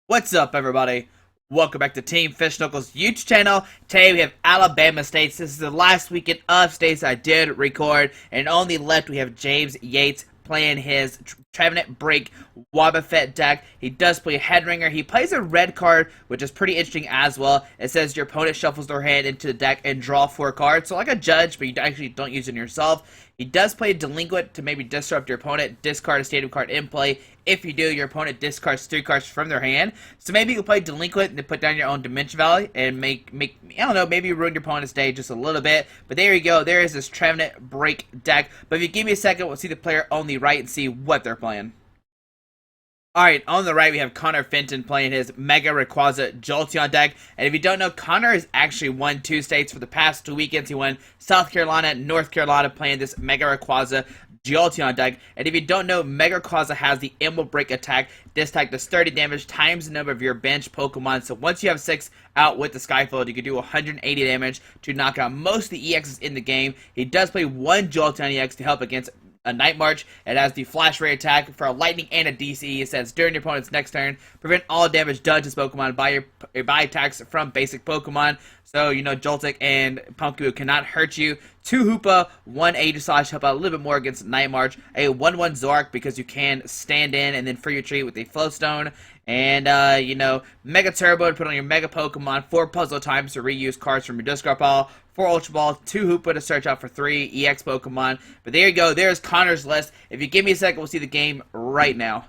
What's up, everybody? Welcome back to Team Fish Knuckles YouTube channel. Today we have Alabama states. This is the last weekend of states I did record, and on the left we have James Yates playing his Trevenant Break Wobbuffet deck. He does play a Headringer. He plays a red card, which is pretty interesting as well. It says your opponent shuffles their hand into the deck and draw 4 cards. So like a judge, but you actually don't use it yourself. He does play a Delinquent to maybe disrupt your opponent, discard a stadium card in play. If you do, your opponent discards 3 cards from their hand. So maybe you can play Delinquent and put down your own Dimension Valley and make I don't know, maybe ruin your opponent's day just a little bit. But there you go. There is this Trevenant Break deck. But if you give me a second, we'll see the player on the right and see what they're playing. Alright, on the right we have Finton playing his Mega Rayquaza Jolteon deck. And if you don't know, Connor has actually won 2 states for the past 2 weekends. He won South Carolina and North Carolina playing this Mega Rayquaza Jolteon deck. And if you don't know, Mega Rayquaza has the Emerald Break attack. This attack does 30 damage times the number of your bench Pokemon. So once you have 6 out with the Skyfield, you can do 180 damage to knock out most of the EXs in the game. He does play 1 Jolteon EX to help against a Night March. It has the Flash Ray attack for a Lightning and a DC. It says during your opponent's next turn, prevent all damage done to this Pokemon by attacks from basic Pokemon. So, you know, Joltik and Pumpkaboo cannot hurt you. 2 Hoopa, 1 Aegislash, help out a little bit more against Night March. A 1-1 Zork because you can stand in and then free retreat with a Flowstone. And, you know, Mega Turbo to put on your Mega Pokemon. 4 Puzzle times to reuse cards from your discard pile. 4 Ultra Ball, 2 Hoopa to search out for 3 EX Pokemon. But there you go. There's Connor's list. If you give me a second, we'll see the game right now.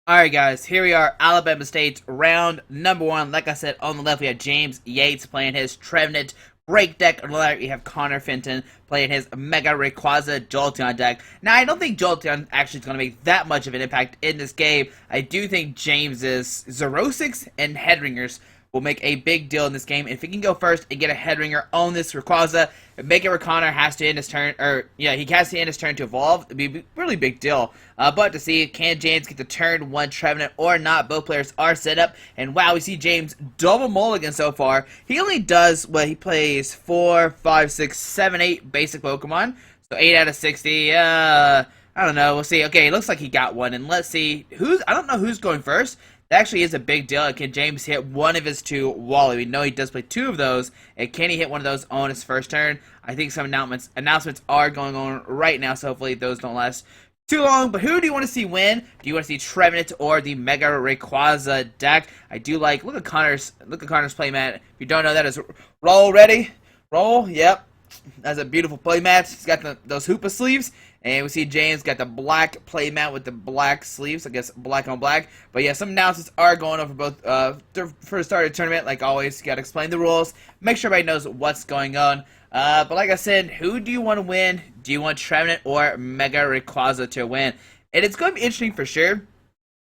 Alright guys, here we are, Alabama State's round number 1. Like I said, on the left we have James Yates playing his Trevenant Break deck. On the right we have Finton playing his Mega Rayquaza Jolteon deck. Now, I don't think Jolteon actually is going to make that much of an impact in this game. I do think James's Zerosics and Headringers will make a big deal in this game. If he can go first and get a Headringer on this Rayquaza, make it where Connor has to end his turn, or yeah, he has to end his turn to evolve. It'd be a really big deal. But to see, can James get the turn 1 Trevenant or not? Both players are set up, and wow, we see James double mulligan so far. He only does what he plays 4, 5, 6, 7, 8 basic Pokemon. So 8 out of 60. I don't know. We'll see. Okay, it looks like he got one, and let's see I don't know who's going first. That actually is a big deal. Can James hit one of his 2 Wally? We know he does play 2 of those. And can he hit one of those on his first turn? I think some announcements are going on right now, so hopefully those don't last too long. But who do you want to see win? Do you want to see Trevenant or the Mega Rayquaza deck? I do like, look at Connor's playmat. If you don't know, that is roll ready. Roll, yep. That's a beautiful playmat. He's got those Hoopa sleeves. And we see James got the black playmat with the black sleeves. I guess black on black. But yeah, some announcements are going on for both for the start of the tournament. Like always, you got to explain the rules. Make sure everybody knows what's going on. But like I said, who do you want to win? Do you want Trevenant or Mega Rayquaza to win? And it's going to be interesting for sure.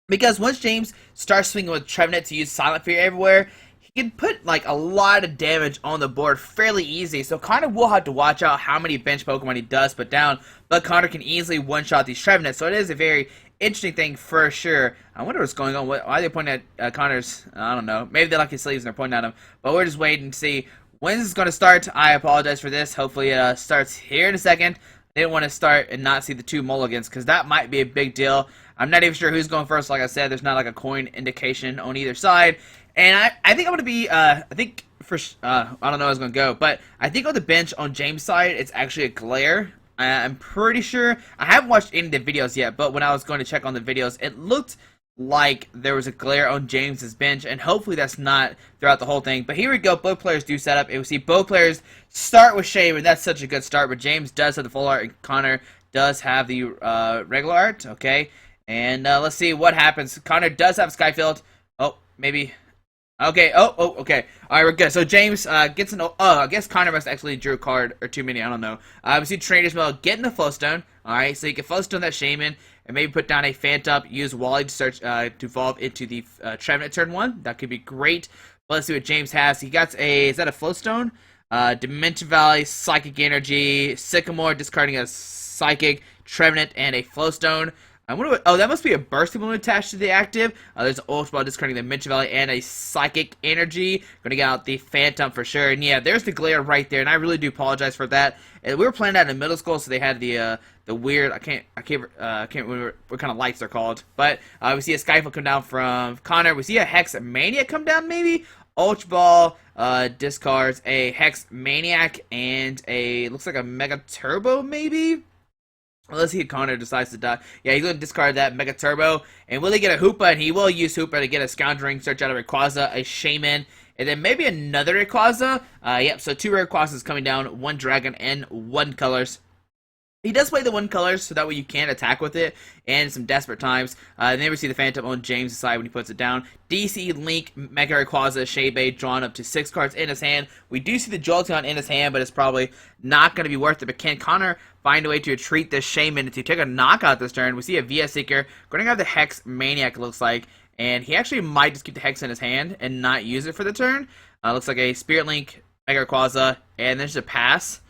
Because once James starts swinging with Trevenant to use Silent Fear everywhere, he can put like a lot of damage on the board fairly easy. So Connor will have to watch out how many bench Pokemon he does put down. But Connor can easily one-shot these Trevenant. So it is a very interesting thing for sure. I wonder what's going on. Why are they pointing at Connor's? I don't know. Maybe they like his sleeves and they're pointing at him. But we're just waiting to see when this is going to start. I apologize for this. Hopefully it starts here in a second. I didn't want to start and not see the 2 mulligans because that might be a big deal. I'm not even sure who's going first. Like I said, there's not like a coin indication on either side. And I think I'm going to be, I don't know how it's going to go, but I think on the bench on James' side, it's actually a glare. I'm pretty sure. I haven't watched any of the videos yet, but when I was going to check on the videos, it looked like there was a glare on James's bench, and hopefully that's not throughout the whole thing. But here we go. Both players do set up, and we see both players start with Shade, and that's such a good start. But James does have the full art, and Connor does have the regular art. Okay, and let's see what happens. Connor does have Skyfield. Oh, maybe. Okay, okay. Alright, we're good. So James gets an... Oh, I guess Connor must actually drew a card or too many, I don't know. We see Trader's Mail getting the Flowstone. Alright, so you can Flowstone that Shaman and maybe put down a Phantom, use Wally to search to evolve into the Trevenant turn 1. That could be great. But let's see what James has. He got a... Is that a Flowstone? Dimension Valley, Psychic Energy, Sycamore, discarding a Psychic, Trevenant, and a Flowstone. I wonder what. Oh, that must be a bursting balloon attached to the active. There's an Ultra Ball discarding the Mincha Valley and a Psychic Energy. Gonna get out the Phantom for sure. And yeah, there's the glare right there. And I really do apologize for that. And we were playing that in middle school, so they had the weird. I can't remember what kind of lights they're called. But we see a Skyfall come down from Connor. We see a Hex Mania come down maybe. Ultra Ball discards a Hex Maniac and a looks like a Mega Turbo maybe. Well, let's see if Connor decides to die. Yeah, he's going to discard that Mega Turbo. And will he get a Hoopa? And he will use Hoopa to get a Scoundrelling, search out a Rayquaza, a Shaman, and then maybe another Rayquaza. Yep, so 2 Rayquazas coming down, 1 Dragon, and 1 Colors. He does play the 1 colors, so that way you can attack with it in some desperate times. And then we see the Phantom on James' side when he puts it down. DC, Link, Mega Rayquaza, Shaybay drawn up to 6 cards in his hand. We do see the Jolteon in his hand, but it's probably not going to be worth it. But can Connor find a way to retreat this Shaman to take a knockout this turn? We see a VS Seeker. Going to have the Hex Maniac, looks like. And he actually might just keep the Hex in his hand and not use it for the turn. Looks like a Spirit Link, Mega Rayquaza, and there's a pass.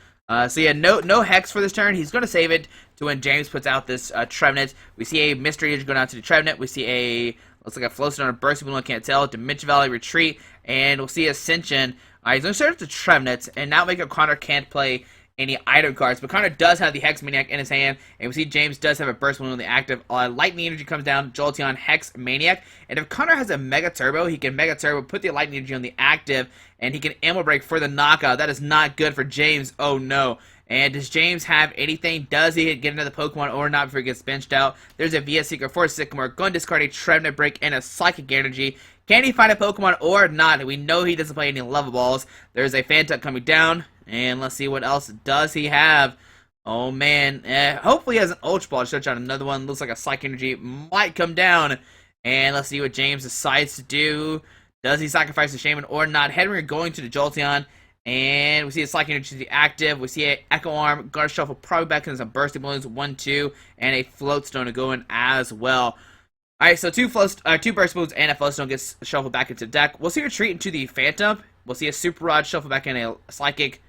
So yeah, no Hex for this turn. He's going to save it to when James puts out this Trevenant. We see a Mystery Edge going out to the Trevenant. We see a, looks like a Floatstone, a Bursting Balloon, can't tell. Dimension Valley, Retreat, and we'll see Ascension. He's going to start with the Trevenant, and now make it Connor can't play any item cards. But Connor does have the Hex Maniac in his hand, and we see James does have a Burst Balloon on the active. Lightning Energy comes down, Jolteon, Hex Maniac, and if Connor has a Mega Turbo, he can Mega Turbo, put the Lightning Energy on the active, and he can Ammo Break for the knockout. That is not good for James. Oh no. And does James have anything? Does he get another Pokemon or not before he gets benched out? There's a VS Seeker for Sycamore. Going to discard a Trevenant Break and a Psychic Energy. Can he find a Pokemon or not? We know he doesn't play any Level Balls. There's a Phantom coming down. And let's see what else does he have. Oh man. Hopefully he has an Ultra Ball to search out another one. Looks like a Psychic Energy might come down. And let's see what James decides to do. Does he sacrifice the Shaman or not? Henry going to the Jolteon. And we see a Psychic Energy to the active. We see a Echo Arm, Guard Shuffle, probably back in some Bursting Balloons, 1, 2, and a Floatstone to go in as well. Alright, so 2 Burst Balloons and a Floatstone gets shuffled back into the deck. We'll see a retreat into the Phantom. We'll see a Super Rod shuffle back in a Psychic,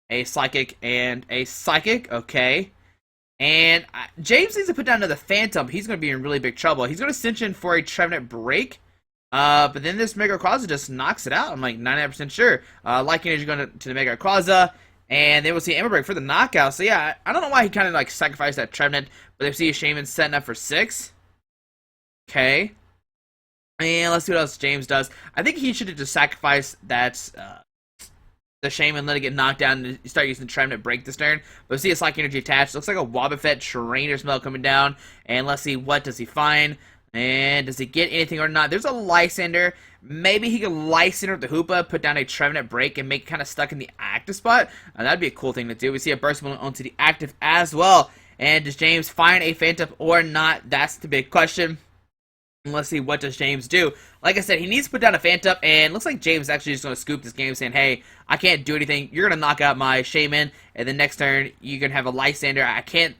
and a Psychic. Okay. And James needs to put down another Phantom. He's going to be in really big trouble. He's going to cinch in for a Trevenant Break. But then this Mega Rayquaza just knocks it out. I'm like 99% sure. Lightning Energy going to the Mega Rayquaza. And then we'll see Amber Break for the knockout. So yeah, I don't know why he kind of like sacrificed that Trevenant. But they see a Shaman setting up for 6. Okay. And let's see what else James does. I think he should have just sacrificed that the Shaman, let it get knocked down, and start using the Trevenant Break this turn. But we see a Psychic Energy attached. Looks like a Wobbuffet Trainer Smell coming down. And let's see, what does he find? And does he get anything or not? There's a Lysander. Maybe he could Lysander with the Hoopa, put down a Trevenant Break, and make it kind of stuck in the active spot. That'd be a cool thing to do. We see a Burst Balloon onto the active as well. And does James find a Phantom or not? That's the big question. And let's see, what does James do? Like I said, he needs to put down a Phantom, and looks like James is actually just going to scoop this game, saying, hey, I can't do anything. You're going to knock out my Shaman, and then next turn, you're going to have a Lysander. I can't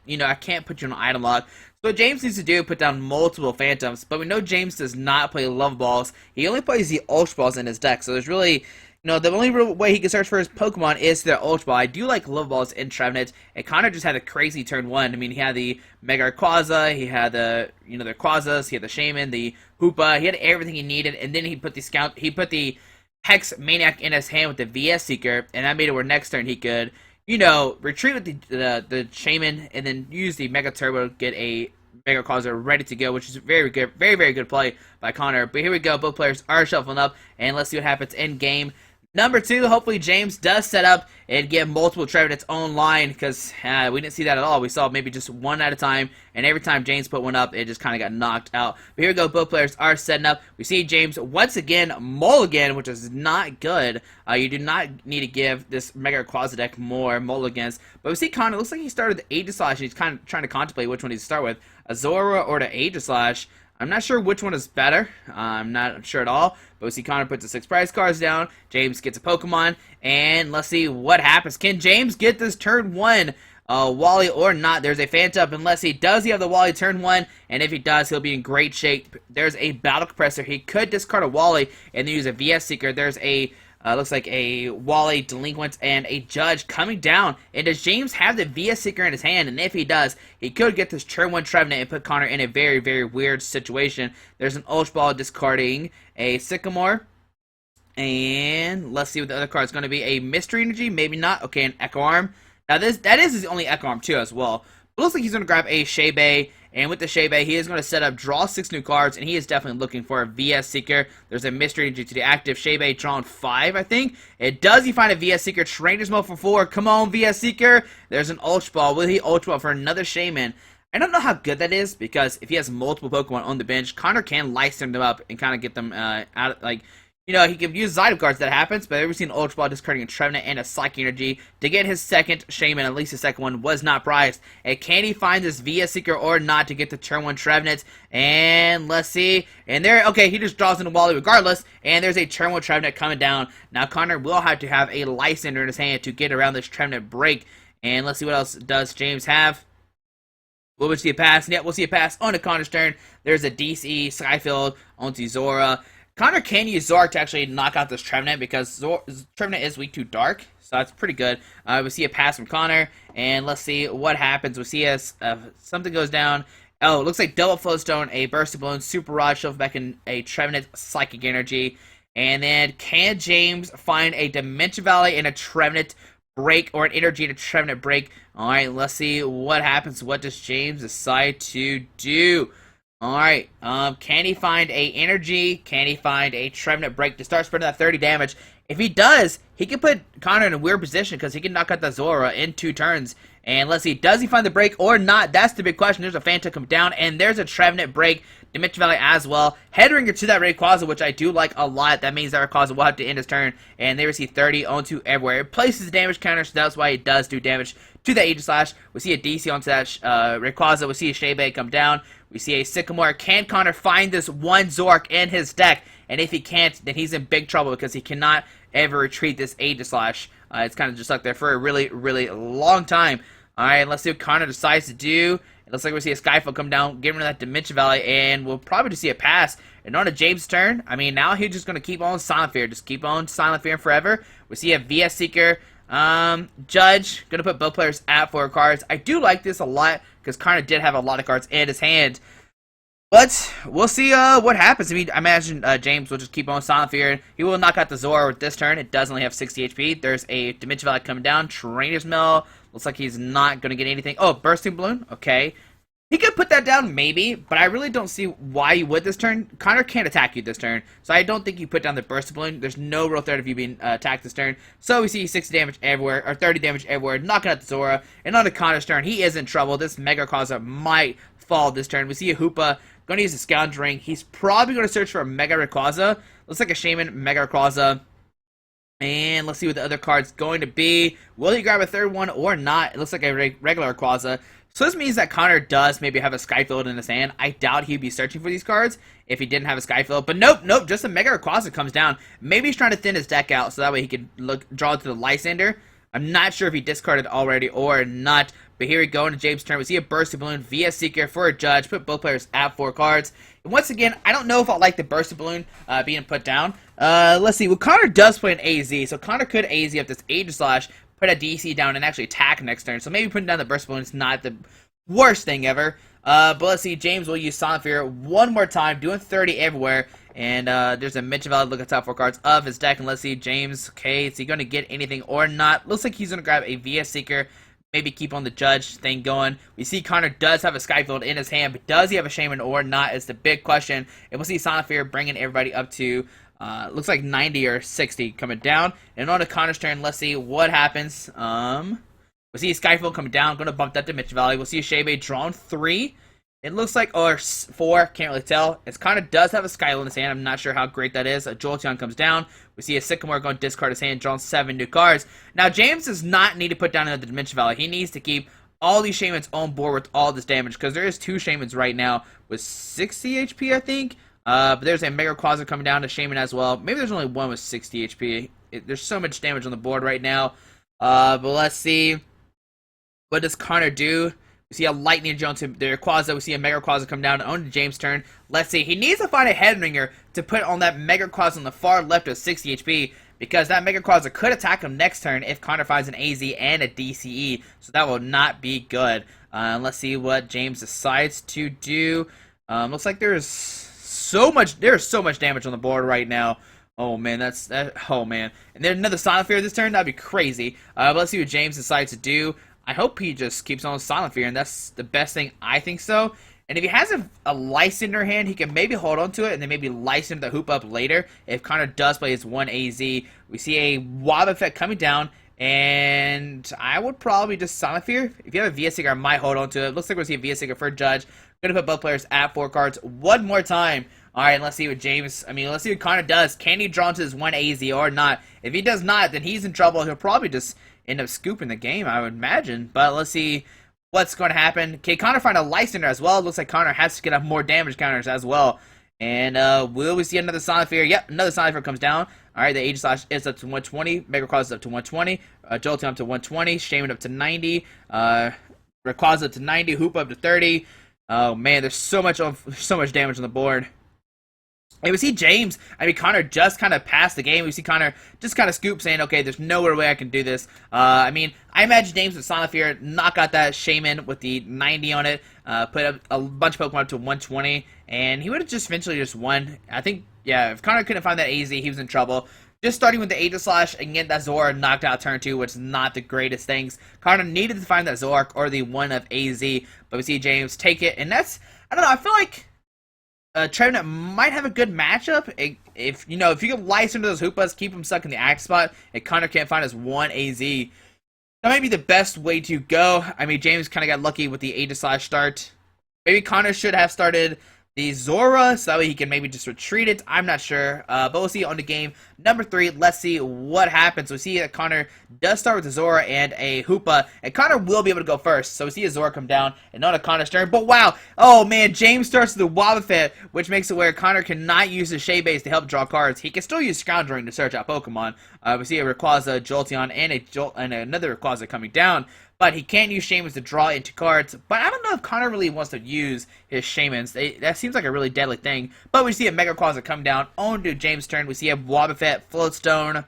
put you on an item lock. So what James needs to do, put down multiple Phantoms, but we know James does not play Love Balls. He only plays the Ultra Balls in his deck, so there's really, the only real way he can search for his Pokemon is their Ultra Ball. I do like Love Balls in Trevenant, and Connor just had a crazy turn 1. I mean, he had the Mega Rayquaza, he had the, the Rayquazas, he had the Shaman, the Hoopa, he had everything he needed, and then he put the Hex Maniac in his hand with the VS Seeker, and that made it where next turn he could, retreat with the Shaman, and then use the Mega Turbo to get a Mega Rayquaza ready to go, which is very good, very good play by Connor. But here we go, both players are shuffling up, and let's see what happens in game number 2. Hopefully James does set up and get multiple Trevenants online, because we didn't see that at all. We saw maybe just one at a time, and every time James put one up, it just kind of got knocked out. But here we go, both players are setting up. We see James once again mulligan, which is not good. You do not need to give this Mega Rayquaza deck more mulligans. But we see Connor, looks like he started the Aegislash, and he's kind of trying to contemplate which one he's to start with, Azora or the Aegislash. I'm not sure which one is better. I'm not sure at all. But we see Connor puts the 6 prize cards down. James gets a Pokemon. And let's see what happens. Can James get this turn 1 Wally or not? There's a Phantom. Unless he does, he have the Wally turn 1. And if he does, he'll be in great shape. There's a Battle Compressor. He could discard a Wally and then use a VS Seeker. There's a Looks like a Wally, Delinquent, and a Judge coming down. And does James have the VS Seeker in his hand? And if he does, he could get this turn 1 Trevenant and put Connor in a very, very weird situation. There's an Ultra Ball discarding a Sycamore. And let's see what the other card is going to be. A Mystery Energy, maybe not. Okay, an Echo Arm. Now that is his only Echo Arm too as well. But looks like he's going to grab a Shebe. And with the Shebe, he is going to set up, draw 6 new cards, and he is definitely looking for a VS Seeker. There's a Mystery Energy to the active Shebe, drawn 5, I think. Does he find a VS Seeker? Trainer's Mode for 4. Come on, VS Seeker. There's an Ultra Ball. Will he Ultra Ball for another Shaman? I don't know how good that is, because if he has multiple Pokemon on the bench, Connor can license them up and kind of get them out, like... You know, he can use item cards, that happens, but I've ever seen Ultra Ball discarding a Trevenant and a Psychic Energy to get his second Shaman, at least the second one, was not prized. And can he find this VS Seeker or not to get the turn 1 Trevenant? And let's see. And there, okay, he just draws in a Wally regardless, and there's a turn 1 Trevenant coming down. Now, Connor will have to have a Lysander in his hand to get around this Trevenant break. And let's see what else does James have. We'll see a pass. Yeah, we'll see a pass on a Connor's turn. There's a DC, Skyfield onto Zora. Connor can use Zork to actually knock out this Trevenant because Trevenant is weak to Dark, so that's pretty good. We see a pass from Connor, and let's see what happens. We see as something goes down. Oh, it looks like double Flowstone, a Burst of Balloon, Super Rod, shoved back in a Trevenant, Psychic Energy. And then can James find a Dimension Valley and a Trevenant break, or an Energy and a Trevenant break? Alright, let's see what happens. What does James decide to do? Alright, can he find a Energy? Can he find a Trevenant break to start spreading that 30 damage? If he does, he can put Connor in a weird position because he can knock out the Zora in 2 turns. And let's see, does he find the break or not? That's the big question. There's a Finton come down, and there's a Trevenant break. Dimension Valley as well. Headringer to that Rayquaza, which I do like a lot. That means that Rayquaza will have to end his turn, and they receive 30 onto everywhere. It places damage counter, so that's why it does do damage to that Aegislash. We see a DC onto that Rayquaza. We see a Shebe come down. We see a Sycamore. Can Connor find this one Zork in his deck? And if he can't, then he's in big trouble because he cannot ever retreat this Aegislash. It's kind of just stuck there for a really, really long time. Alright, let's see what Connor decides to do. It looks like we see a Skyfall come down, get rid of that Dimension Valley, and we'll probably just see a pass. And on to James' turn, I mean, now he's just going to keep on Silent Fear. Just keep on Silent Fear forever. We see a VS Seeker. Judge, going to put both players at 4 cards. I do like this a lot, because Connor did have a lot of cards in his hand. But we'll see what happens. I mean, I imagine James will just keep on Silent Fear. He will knock out the Zora with this turn. It does only have 60 HP. There's a Dimension Valley coming down. Trainer's Mill. Looks like he's not going to get anything. Oh, Bursting Balloon. Okay. He could put that down, maybe, but I really don't see why you would this turn. Connor can't attack you this turn, so I don't think you put down the Bursting Balloon. There's no real threat of you being attacked this turn. So we see 60 damage everywhere, or 30 damage everywhere, knocking out the Zora. And on the Connor's turn, he is in trouble. This Mega Rayquaza might fall this turn. We see a Hoopa. Going to use a Scoundrel Ring. He's probably going to search for a Mega Rayquaza. Looks like a Shaman Mega Rayquaza. And let's see what the other card's going to be. Will he grab a third one or not? It looks like a regular Rayquaza. So this means that Connor does maybe have a Skyfield in his hand. I doubt he'd be searching for these cards if he didn't have a Skyfield. But nope, just a Mega Rayquaza comes down. Maybe he's trying to thin his deck out so that way he can draw to the Lysander. I'm not sure if he discarded already or not. But here we go into James' turn. We see a Burst of Balloon via Seeker for a Judge. Put both players at 4 cards. And once again, I don't know if I like the Burst of Balloon being put down. Let's see. Well, Connor does play an AZ. So Connor could AZ up this Aegislash, put a DC down, and actually attack next turn. So maybe putting down the Burst of Balloon is not the worst thing ever. But let's see. James will use Silent Fear one more time, doing 30 everywhere. And there's a Dimension Valley. Look at the top 4 cards of his deck. And let's see. James, okay, is he going to get anything or not? Looks like he's going to grab a VS Seeker. Maybe keep on the Judge thing going. We see Connor does have a Skyfield in his hand, but does he have a Shaman or not is the big question. And we'll see Silent Fear bringing everybody up to, looks like 90 or 60 coming down. And on to Connor's turn, let's see what happens. We'll see Skyfield coming down, going to bump that Dimension Valley. We'll see a Shebe drawn 3. It looks like, or 4, can't really tell. It's Connor does have a Skyfield in his hand. I'm not sure how great that is. A Jolteon comes down. We see a Sycamore going to discard his hand, drawing 7 new cards. Now, James does not need to put down another Dimension Valley. He needs to keep all these Shamans on board with all this damage, because there is 2 Shamans right now with 60 HP, I think. But there's a Mega Rayquaza coming down to Shaman as well. Maybe there's only one with 60 HP. There's so much damage on the board right now. But let's see. What does Connor do? We see a Lightning Jones to the Rayquaza. We see a Mega Rayquaza come down on to James' turn. Let's see. He needs to find a Headringer to put on that Mega Rayquaza on the far left of 60 HP. because that Mega Rayquaza could attack him next turn if Connor finds an AZ and a DCE, so that will not be good. Let's see what James decides to do. Looks like there's so much damage on the board right now. Oh man, oh man. And then another Silent Fear this turn, that'd be crazy. But let's see what James decides to do. I hope he just keeps on with Silent Fear, and that's the best thing. I think so. And if he has a Lice in their hand, he can maybe hold on to it and then maybe Lice into the Hoop Up later. If Connor does play his 1 AZ, we see a Wob effect coming down, and I would probably just Silent Fear. If you have a VS Seeker, I might hold on to it. Looks like we'll see a VS Seeker for Judge. Gonna put both players at 4 cards one more time. Alright, let's see what let's see what Connor does. Can he draw into his 1 AZ or not? If he does not, then he's in trouble. He'll probably just end up scooping the game, I would imagine. But let's see what's going to happen. Can Connor find a Lice in there as well? It looks like Connor has to get up more damage counters as well. And will we see another Silent Fear? Yep, another Silent Fear comes down. Alright, the Aegislash is up to 120. Mega Rayquaza is up to 120. Jolteon up to 120. Shaman up to 90. Rayquaza up to 90. Hoop up to 30. Oh man, there's so much damage on the board. And we see James, Connor just kind of passed the game. We see Connor just kind of scoop saying, okay, there's no way I can do this. I imagine James with Silent Fear, knock out that Shaman with the 90 on it, put up a bunch of Pokemon up to 120, and he would have just eventually just won. I think, yeah, if Connor couldn't find that AZ, he was in trouble. Just starting with the Aegislash and getting that Zora knocked out turn 2, which is not the greatest things. Connor needed to find that Zoroark or the 1 of AZ, but we see James take it, and that's, I don't know, I feel like Trevenant might have a good matchup. If you can Lice into those Hoopas, keep him stuck in the act spot, and Connor can't find his 1 AZ, that might be the best way to go. James kind of got lucky with the Aegislash start. Maybe Connor should have started the Zora, so that way he can maybe just retreat it. I'm not sure, but we'll see on the game number 3. Let's see what happens. We see that Connor does start with the Zora and a Hoopa, and Connor will be able to go first. So we see a Zora come down, and not a Connor's turn. But wow, oh man, James starts with the Wobbuffet, which makes it where Connor cannot use his Shea Base to help draw cards. He can still use Scoundrelling to search out Pokemon. We see a Rayquaza, Jolteon, and another Rayquaza coming down. But he can't use Shamans to draw into cards. But I don't know if Connor really wants to use his Shamans. That seems like a really deadly thing. But we see a Mega Rayquaza come down on to James' turn. We see a Wobbuffet, Floatstone,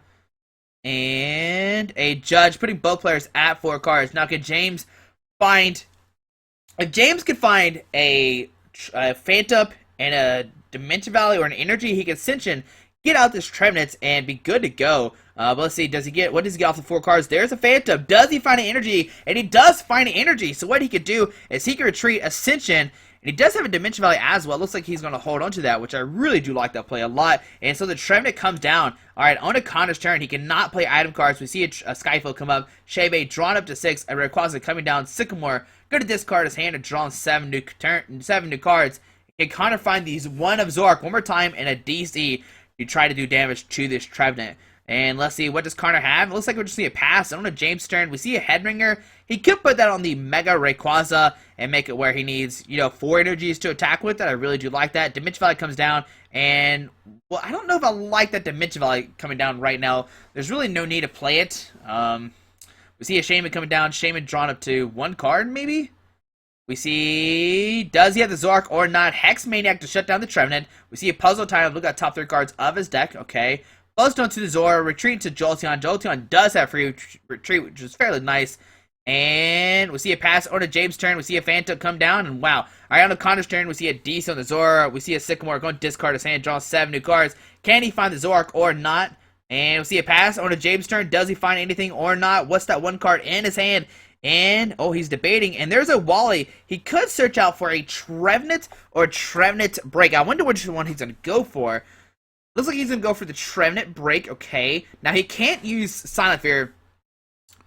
and a Judge, putting both players at 4 cards. Now, can James find... If James could find a Finton and a Dimension Valley or an Energy, he can Ascension, get out this Trevenant, and be good to go. But let's see, what does he get off the 4 cards? There's a Finton. Does he find an Energy? And he does find an Energy. So what he could do is he can retreat Ascension, and he does have a Dimension Valley as well. Looks like he's going to hold on to that, which I really do like that play a lot. And so the Trevenant comes down. Alright, on to Connor's turn. He cannot play item cards. We see a Skyfall come up. Shebe drawn up to 6. A Rayquaza coming down. Sycamore going to discard his hand and draw 7 new cards. Can Connor find these 1 of Zoroark one more time and a DC to try to do damage to this Trevenant? And let's see, what does Connor have? It looks like we'll just see a pass. On to James' turn, we see a Headringer. He could put that on the Mega Rayquaza and make it where he needs, 4 energies to attack with. That I really do like that. Dimension Valley comes down, and, well, I don't know if I like that Dimension Valley coming down right now. There's really no need to play it. We see a Shaman coming down. Shaman drawn up to 1 card, maybe? We see, does he have the Zoroark or not? Hex Maniac to shut down the Trevenant. We see a Puzzle Time. Look at top 3 cards of his deck. Okay. Buzzstone to the Zora, retreat to Jolteon. Jolteon does have free retreat, which is fairly nice. And we see a pass on to James' turn. We see a Finton come down, and wow. Alright, on to Connor's turn, we see a DC on the Zora. We see a Sycamore going to discard his hand, draw 7 new cards. Can he find the Zoroark or not? And we see a pass on to James' turn. Does he find anything or not? What's that 1 card in his hand? And, oh, he's debating. And there's a Wally. He could search out for a Trevenant or Trevenant Break. I wonder which one he's going to go for. Looks like he's going to go for the Trevenant Break. Okay. Now, he can't use Silent Fear.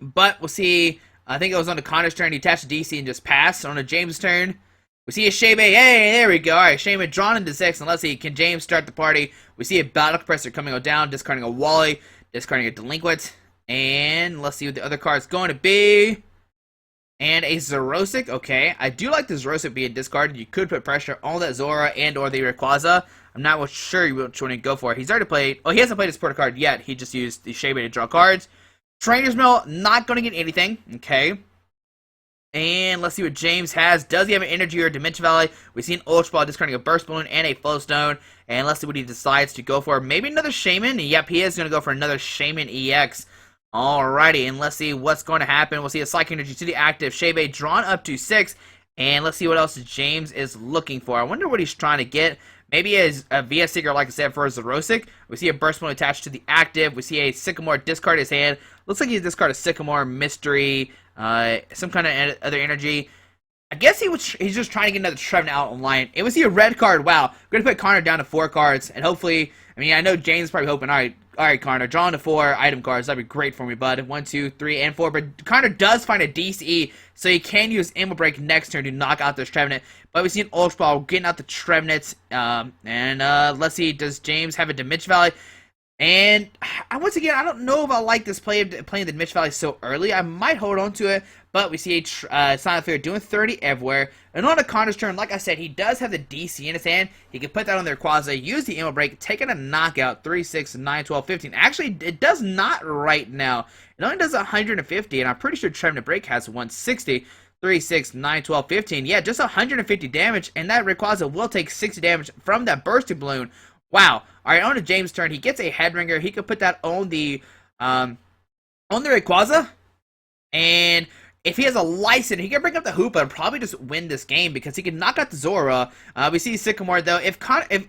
But we'll see. I think it was on the Connor's turn. He attached DC and just passed. On to James' turn. We see a Shebe. Hey, there we go. Alright, Shaman drawn into 6. And let's see. Can James start the party? We see a Battle Compressor coming on down. Discarding a Wally. Discarding a Delinquent. And let's see what the other card's going to be. And a Zerosic. Okay. I do like the Zerosic being discarded. You could put pressure on that Zora and or the Rayquaza. I'm not sure which one to go for. He's already played... Oh, he hasn't played his Porta card yet. He just used the Shebe to draw cards. Trainer's Mill, not going to get anything. Okay. And let's see what James has. Does he have an Energy or a Dimension Valley? We've seen Ultra Ball discarding a Burst Balloon and a Flow Stone. And let's see what he decides to go for. Maybe another Shaman. Yep, he is going to go for another Shaman EX. Alrighty, and let's see what's going to happen. We'll see a Psychic Energy to the active. Shebe drawn up to 6. And let's see what else James is looking for. I wonder what he's trying to get. Maybe a VS Seeker, like I said, for a Xerosic. We see a Burst Balloon attached to the active. We see a Sycamore discard his hand. Looks like he's discarded a Sycamore, Mystery, some kind of other energy. I guess he's just trying to get another Trevenant out online. It was a red card. Wow. We're going to put Connor down to 4 cards. And hopefully, I mean, I know James is probably hoping, all right, Connor, draw to 4 item cards. That'd be great for me, bud. 1, 2, 3, and 4. But Connor does find a DCE, so he can use Ammo Break next turn to knock out this Trevenant. But we've seen Ultra Ball getting out the Trevenants. Let's see, does James have a Dimension Valley? And once again, I don't know if I like this playing the Dimension Valley so early. I might hold on to it, but we see a Silent Fear doing 30 everywhere. And on a Connor's turn, like I said, he does have the DC in his hand. He can put that on their Rayquaza, use the Ammo Break, taking a knockout, 3, 6, 9, 12, 15. Actually, it does not right now. It only does 150, and I'm pretty sure Trevenant Break has 160. 3, 6, 9, 12, 15. Yeah, just 150 damage, and that Rayquaza will take 60 damage from that Bursting Balloon. Wow. Alright, on to James' turn. He gets a Headringer. He could put that on the Rayquaza. And if he has a Lyson, he can bring up the Hoopa and probably just win this game because he can knock out the Zora. We see Sycamore, though. If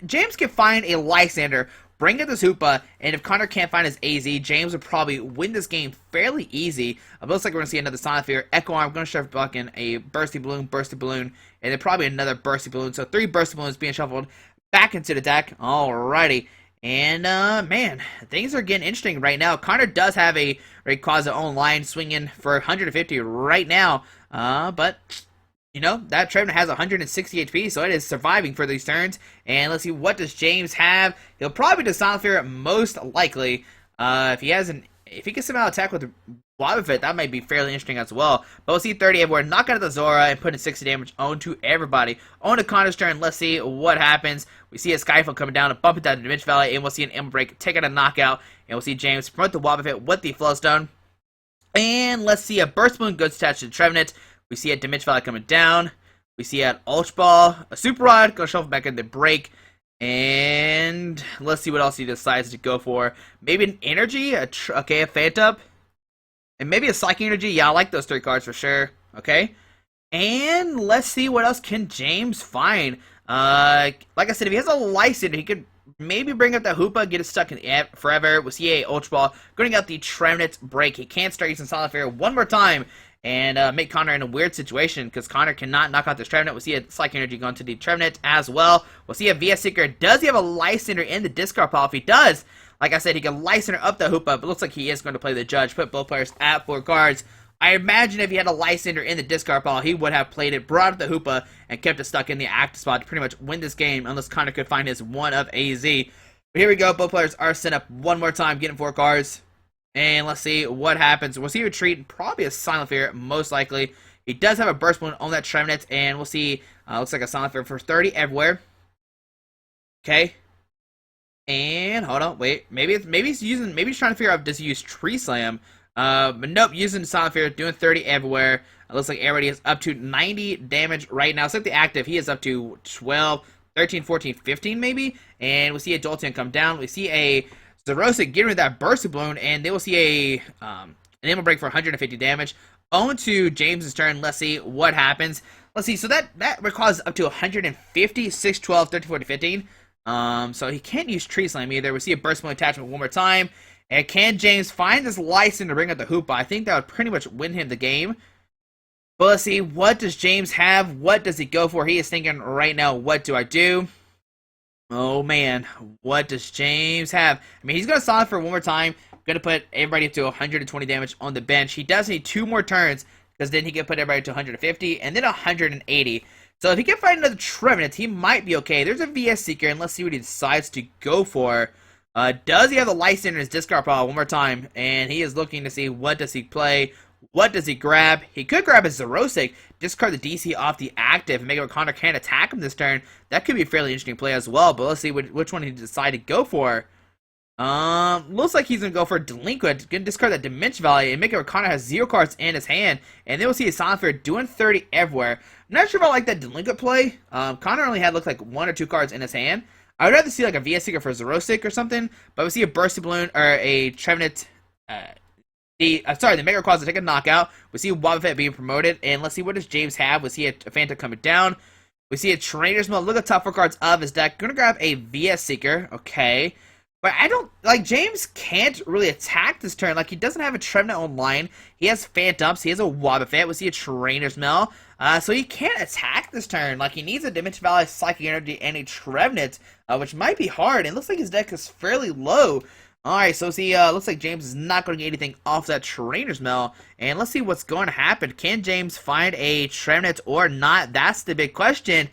James can find a Lysander, bring up this Hoopa, and if Connor can't find his AZ, James would probably win this game fairly easy. It looks like we're going to see another Silent Fear. Echo Arm, going to shove back in a Bursty Balloon, and then probably another Bursty Balloon. So 3 Bursty Balloons being shuffled back into the deck. Alrighty. And, man, things are getting interesting right now. Connor does have a Rayquaza online swinging for 150 right now. But, you know, that Trevenant has 160 HP, so it is surviving for these turns. And let's see, what does James have? He'll probably do Silent Fear most likely. If he can somehow attack with Wobbuffet, that might be fairly interesting as well. But we'll see 30 everywhere, knock out the Zora, and putting 60 damage onto everybody. On to Connor's turn, let's see what happens. We see a Skyfall coming down and bump it down to Dimension Valley, and we'll see an Ember Break, take out a knockout, and we'll see James promote the Wobbuffet with the Flowstone. And let's see a Burst Balloon goes attached to the Trevenant. We see a Dimension Valley coming down. We see an Ultra Ball, a Super Rod, go shuffle back in the break. And let's see what else he decides to go for. Maybe an Energy, a Phantom, and maybe a Psychic Energy. Yeah, I like those 3 cards for sure. Okay. And let's see what else can James find. Like I said, if he has a Lyson, he could maybe bring up the Hoopa, get it stuck in forever. We'll see a Ultra Ball going out the Trevenant Break. He can't start using Silent Fear one more time and make Connor in a weird situation because Connor cannot knock out this Trevenant. We'll see a Psychic Energy going to the Trevenant as well. We'll see a VS Seeker. Does he have a Lysander in the discard pile? If he does, like I said, he can Lysander up the Hoopa, but it looks like he is going to play the Judge, put both players at 4 cards. I imagine if he had a Lysander in the discard pile, he would have played it, brought up the Hoopa, and kept it stuck in the active spot to pretty much win this game, unless Connor could find his 1 of AZ. But here we go, both players are set up one more time, getting 4 cards. And let's see what happens. We'll see a retreat, probably a Silent Fear, most likely. He does have a Burst Balloon on that Trevenant, and we'll see, looks like a Silent Fear for 30 everywhere. Okay. And, hold on, wait, maybe he's trying to figure out, does he use Tree Slam? But nope, using Silent Fear, doing 30 everywhere. It looks like everybody is up to 90 damage right now. Except the active, he is up to 12, 13, 14, 15 maybe. And we see a Jolteon come down. We see a Xerosic getting rid of that Bursty Balloon, and they will see an Ammo Break for 150 damage. On to James's turn. Let's see what happens. Let's see, so that Rayquaza up to 150, 6, 12, 13, 14, 15. So he can't use Tree Slam either. We see a Burst Balloon attachment one more time. And can James find this Lyson to bring up the Hoopa? I think that would pretty much win him the game. But let's see, what does James have? What does he go for? He is thinking right now, what do I do? Oh man, what does James have? I mean, he's going to Silent for one more time. Going to put everybody up to 120 damage on the bench. He does need 2 more turns, because then he can put everybody to 150, and then 180. So if he can find another Trevenant, he might be okay. There's a VS Seeker, and let's see what he decides to go for. Does he have the Lysander in his discard pile one more time? And he is looking to see what does he play. What does he grab? He could grab a Xerosic, discard the DC off the active, and make it where Connor can't attack him this turn. That could be a fairly interesting play as well, but let's see which one he decided to go for. Looks like he's gonna go for Delinquent, gonna discard that Dimension Valley and make it where Connor has 0 cards in his hand, and then we'll see a Silent Fear doing 30 everywhere. I'm not sure if I like that Delinquent play. Connor only had looked like 1 or 2 cards in his hand. I would rather see like a VS Seeker for Zerosic or something, but we see a Bursty Balloon or a Trevenant. The Mega Rayquaza take a knockout. We see Wobbuffet being promoted, and let's see what does James have. We see a Finton coming down. We see a Trainer's Mill. Look at the top 4 cards of his deck. Gonna grab a VS Seeker. Okay. But I don't, like, James can't really attack this turn. Like, he doesn't have a Trevenant online. He has Phantoms. He has a Wobbuffet. We see a Trainer's Mill. So he can't attack this turn. Like, he needs a Dimension Valley, Psychic Energy, and a Trevenant, which might be hard. It looks like his deck is fairly low. Alright, so see, looks like James is not going to get anything off that Trainer's Mill. And let's see what's going to happen. Can James find a Trevenant or not? That's the big question.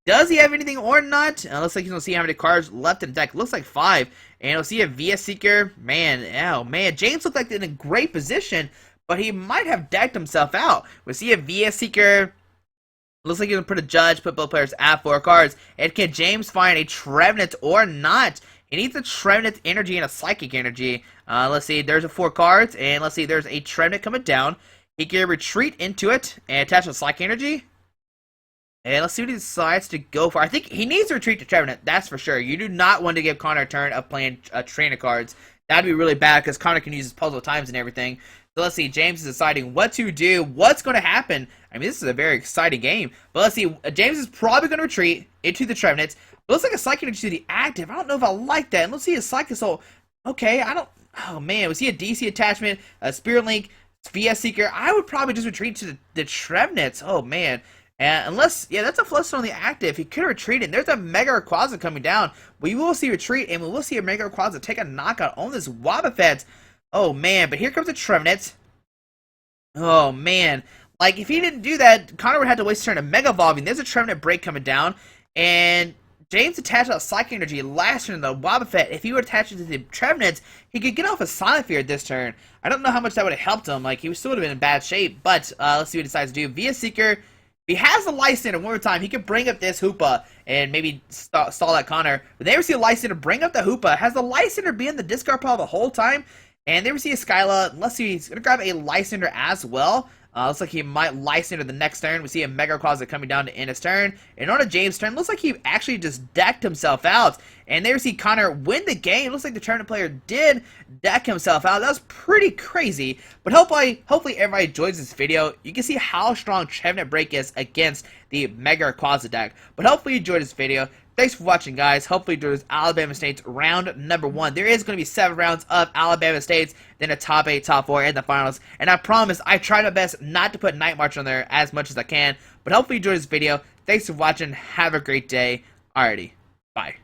Does he have anything or not? Looks like he's going to see how many cards left in the deck. Looks like 5. And we'll see a VS Seeker. Man, oh man. James looked like in a great position, but he might have decked himself out. We'll see a VS Seeker. Looks like he's going to put a Judge, put both players at 4 cards. And can James find a Trevenant or not? He needs a Trevenant Energy and a Psychic Energy. Let's see. There's a 4 cards. And let's see. There's a Trevenant coming down. He can retreat into it and attach a Psychic Energy. And let's see what he decides to go for. I think he needs to retreat to Trevenant, that's for sure. You do not want to give Connor a turn of playing trainer cards. That'd be really bad because Connor can use his puzzle times and everything. So let's see, James is deciding what to do, what's going to happen. I mean, this is a very exciting game. But let's see, James is probably going to retreat into the Trevenant. But looks like a Psychic Energy to the active. I don't know if I like that. And let's see a Psychic Soul. Okay, I don't... Oh, man. We see a DC attachment, a Spirit Link, VS Seeker. I would probably just retreat to the Trevenant. Oh, man. Unless, yeah, that's a Fluster on the active. He could have retreated. There's a Mega Rayquaza coming down. We will see retreat, and we will see a Mega Rayquaza take a knockout on this Wobbuffet. Oh, man. But here comes the Trevenant. Oh, man. Like, if he didn't do that, Connor would have to waste a turn of Mega Evolving. There's a Trevenant break coming down. And James attached a Psychic Energy last turn to the Wobbuffet. If he would attach it to the Trevenant, he could get off a Silent Fear this turn. I don't know how much that would have helped him. Like, he still would have been in bad shape. But let's see what he decides to do. VS Seeker. If he has a Lysander one more time, he could bring up this Hoopa and maybe stall that Connor. But they ever see a Lysander bring up the Hoopa. Has the Lysander been in the discard pile the whole time? And they ever see a Skyla. Let's see, he's going to grab a Lysander as well. Looks like he might Lysander the next turn. We see a Mega Rayquaza coming down to end his turn. And on a James turn, looks like he actually just decked himself out. And there we see Connor win the game. Looks like the tournament player did deck himself out. That was pretty crazy. But hopefully everybody enjoys this video. You can see how strong Trevenant Break is against the Mega Rayquaza deck. But hopefully you enjoyed this video. Thanks for watching, guys. Hopefully there's Alabama State's round number 1. There is going to be 7 rounds of Alabama State's, then a top 8, top 4, and the finals. And I promise I try my best not to put Night March on there as much as I can. But hopefully you enjoyed this video. Thanks for watching. Have a great day. Alrighty. Bye.